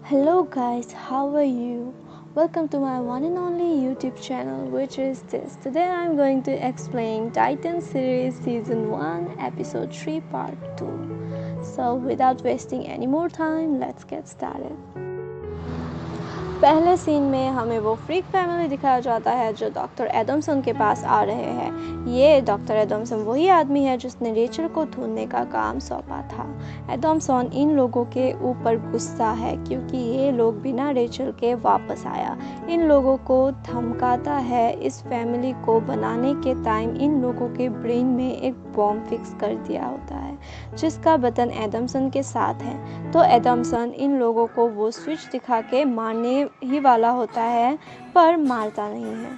Hello guys, how are you? Welcome to my one and only YouTube channel, which is this. Today I'm going to explain Titan series season 1 episode 3 part 2. So without wasting any more time, let's get started. पहले scene में हमें वो freak family दिखाया जाता है जो doctor एडम्सन के पास आ रहे हैं। ये डॉक्टर एडम्सन वही आदमी है जिसने रेचल को ढूंढने का काम सौंपा था। एडम्सन इन लोगों के ऊपर गुस्सा है क्योंकि ये लोग बिना रेचल के वापस आया। इन लोगों को धमकाता है। इस फैमिली को बनाने के टाइम इन लोगों के ब्रेन में एक बॉम्ब फिक्स कर दिया होता है जिसका बटन एडम्सन के साथ है। तो एडम्सन इन लोगों को वो स्विच दिखा के मारने ही वाला होता है पर मारता नहीं है।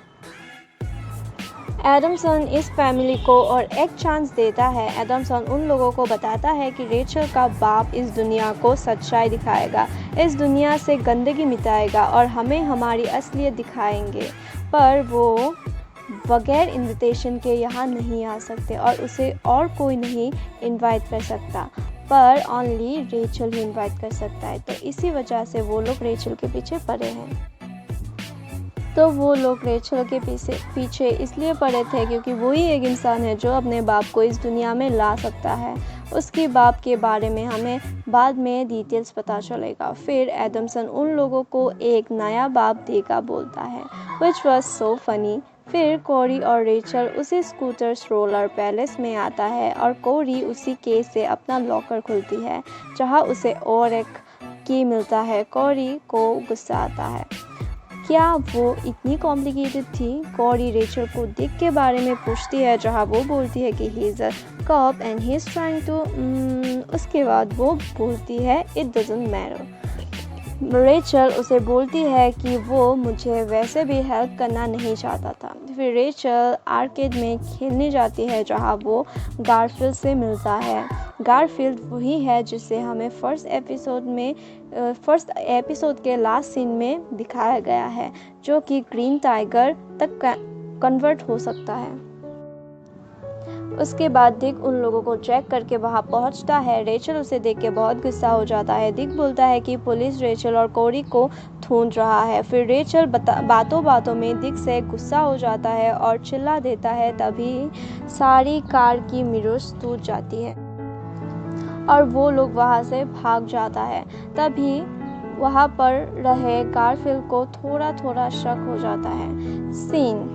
एडम्सन इस फैमिली को और एक चांस देता है। एडम्सन उन लोगों को बताता है कि रेचल का बाप इस दुनिया को सच्चाई दिखाएगा, इस दुनिया से गंदगी मिटाएगा और हमें हमारी असलियत दिखाएंगे। पर वो बगैर इनविटेशन के यहाँ नहीं आ सकते और उसे और कोई नहीं इनवाइट कर सकता, पर ओनली रेचल ही इनवाइट कर सकता है। तो इसी वजह से वो लोग रेचल के पीछे पड़े हैं। तो वो लोग रेचल के पीछे इसलिए पड़े थे क्योंकि वही एक इंसान है जो अपने बाप को इस दुनिया में ला सकता है। उसके बाप के बारे में हमें बाद में डिटेल्स पता चलेगा। फिर एडम्सन उन लोगों को एक नया बाप देगा बोलता है, विच वॉज सो फनी। फिर कोरी और रेचल उसी स्कूटर रोलर पैलेस में आता है और कोरी उसी केस से अपना लॉकर खुलती है जहां उसे और एक की मिलता है। कोरी को गुस्सा आता है। क्या वो इतनी कॉम्प्लिकेटेड थी? कोरी रेचल को डिक के बारे में पूछती है जहां वो बोलती है कि he is a cop and he is trying to. उसके बाद वो बोलती है इट डजंट मैटर। रेचल उसे बोलती है कि वो मुझे वैसे भी हेल्प करना नहीं चाहता था। फिर रेचल आर्केड में खेलने जाती है जहां वो गारफील्ड से मिलता है। गारफील्ड वही है जिसे हमें फर्स्ट एपिसोड के लास्ट सीन में दिखाया गया है, जो कि ग्रीन टाइगर तक कन्वर्ट हो सकता है। उसके बाद डिक उन लोगों को चेक करके वहां पहुंचता है। रेचल उसे देख के बहुत गुस्सा हो जाता है। डिक बोलता है कि पुलिस रेचल और कोरी को ढूंढ रहा है। फिर रेचल बातों बातों में डिक से गुस्सा हो जाता है और चिल्ला देता है। तभी सारी कार की मिरर्स टूट जाती है और वो लोग वहां से भाग जाता है। तभी वहां पर रहे गारफील्ड को थोड़ा थोड़ा शक हो जाता है। सीन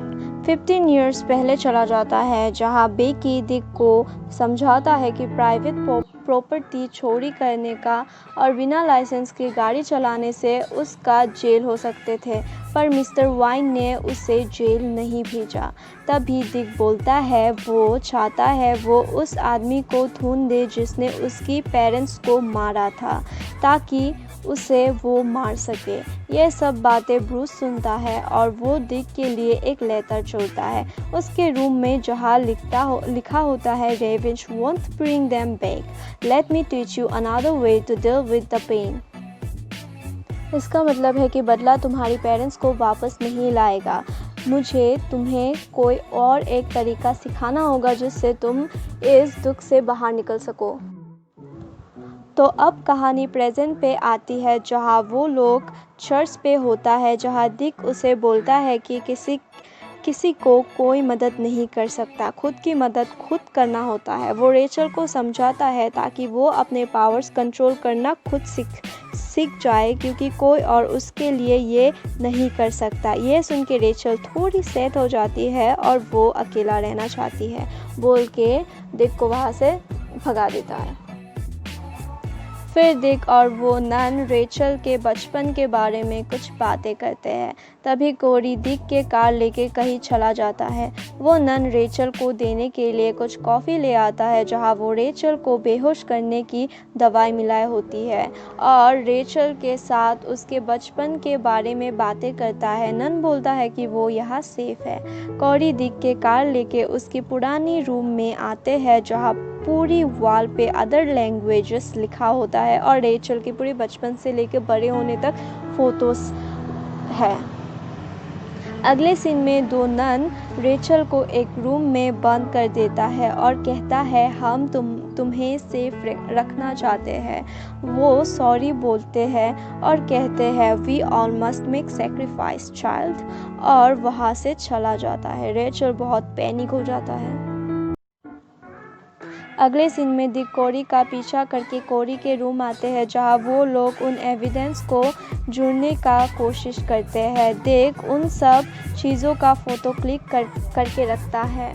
15 इयर्स पहले चला जाता है जहां बेकी डिक को समझाता है कि प्राइवेट प्रॉपर्टी चोरी करने का और बिना लाइसेंस की गाड़ी चलाने से उसका जेल हो सकते थे, पर मिस्टर वाइन ने उसे जेल नहीं भेजा। तभी डिक बोलता है वो चाहता है वो उस आदमी को ढूंढ दे जिसने उसकी पेरेंट्स को मारा था ताकि उसे वो मार सके। ये सब बातें ब्रूस सुनता है और वो डिक के लिए एक लेटर छोड़ता है उसके रूम में जहाँ लिखा होता है revenge won't bring them back. Let me teach you another way to deal with the pain. इसका मतलब है कि बदला तुम्हारी पेरेंट्स को वापस नहीं लाएगा। मुझे तुम्हें कोई और एक तरीका सिखाना होगा जिससे तुम इस दुख से बाहर निकल सको। तो अब कहानी प्रेजेंट पे आती है जहाँ वो लोग चर्च पे होता है जहाँ डिक उसे बोलता है कि किसी को कोई मदद नहीं कर सकता, खुद की मदद खुद करना होता है। वो रेचल को समझाता है ताकि वो अपने पावर्स कंट्रोल करना खुद सीख जाए क्योंकि कोई और उसके लिए ये नहीं कर सकता। ये सुन के रेचल थोड़ी सेट हो जाती है और वो अकेला रहना चाहती है बोल के डिक को वहाँ से भगा देता है। फिर डिक और वो नन रेचल के बचपन के बारे में कुछ बातें करते हैं। तभी कोरी डिक के कार लेके कहीं चला जाता है। वो नन रेचल को देने के लिए कुछ कॉफ़ी ले आता है जहां वो रेचल को बेहोश करने की दवाई मिलाई होती है और रेचल के साथ उसके बचपन के बारे में बातें करता है। नन बोलता है कि वो यहाँ सेफ है। कोरी डिक के कार लेके उसकी पुरानी रूम में आते हैं जहाँ पूरी वॉल पे अदर लैंग्वेजेस लिखा होता है और रेचल के पूरे बचपन से लेकर बड़े होने तक फोटोस है। अगले सीन में दो नन रेचल को एक रूम में बंद कर देता है और कहता है हम तुम्हें सेफ रखना चाहते हैं। वो सॉरी बोलते हैं और कहते हैं we all must make sacrifice child, और वहाँ से चला जाता है। रेचल बहुत पैनिक हो जाता है। अगले सीन में दिक कोरी का पीछा करके कोरी के रूम आते हैं जहां वो लोग उन एविडेंस को जुड़ने का कोशिश करते हैं। दिक उन सब चीज़ों का फ़ोटो क्लिक करके रखता है।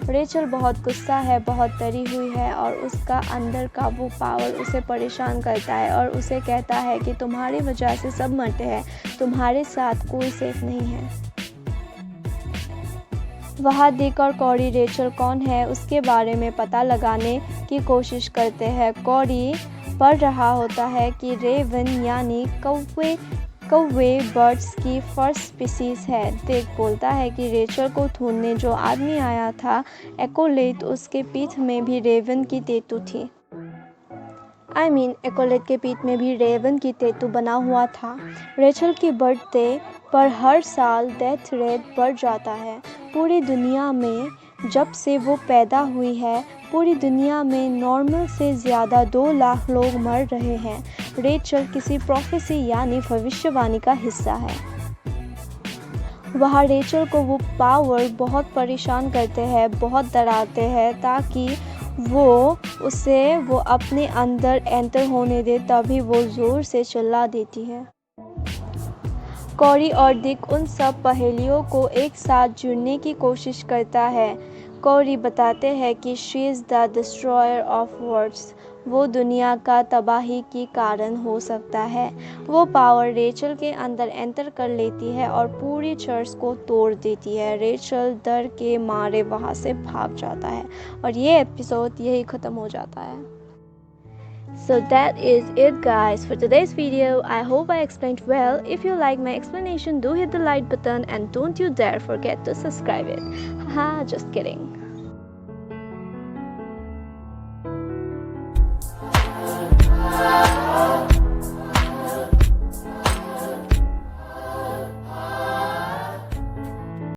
रेचल बहुत गुस्सा है, बहुत डरी हुई है और उसका अंदर का वो पावर उसे परेशान करता है और उसे कहता है कि तुम्हारी वजह से सब मरते हैं, तुम्हारे साथ कोई सेफ नहीं है। वहाँ दिक और कोरी रेचल कौन है उसके बारे में पता लगाने की कोशिश करते हैं। कोरी पढ़ रहा होता है कि रेवन यानी कौवे बर्ड्स की फर्स्ट स्पीसीज है। दिक बोलता है कि रेचल को ढूंढने जो आदमी आया था एकोलेट, उसके पीठ में भी रेवन की टैटू थी। एकोलेट के पीठ में भी रेवन की टैटू बना हुआ था। रेचल की बर्थडे पर हर साल डेथ रेट बढ़ जाता है। पूरी दुनिया में जब से वो पैदा हुई है, पूरी दुनिया में नॉर्मल से ज़्यादा 2 लाख लोग मर रहे हैं। रेचल किसी प्रोफेसी यानी भविष्यवाणी का हिस्सा है। वहाँ रेचल को वो पावर बहुत परेशान करते हैं, बहुत डराते हैं ताकि वो अपने अंदर एंटर होने दे, तभी वो ज़ोर से चिल्ला देती है। कोरी और दिक उन सब पहेलियों को एक साथ जुड़ने की कोशिश करता है। कोरी बताते हैं कि she is the destroyer of worlds, वो दुनिया का तबाही की कारण हो सकता है। वो पावर रेचल के अंदर एंटर कर लेती है और पूरी चर्च को तोड़ देती है। रेचल डर के मारे वहाँ से भाग जाता है और ये एपिसोड यही ख़त्म हो जाता है। So that is it guys for today's video. I hope I explained well. If you like my explanation, do hit the like button and don't you dare forget to subscribe it. Haha, just kidding.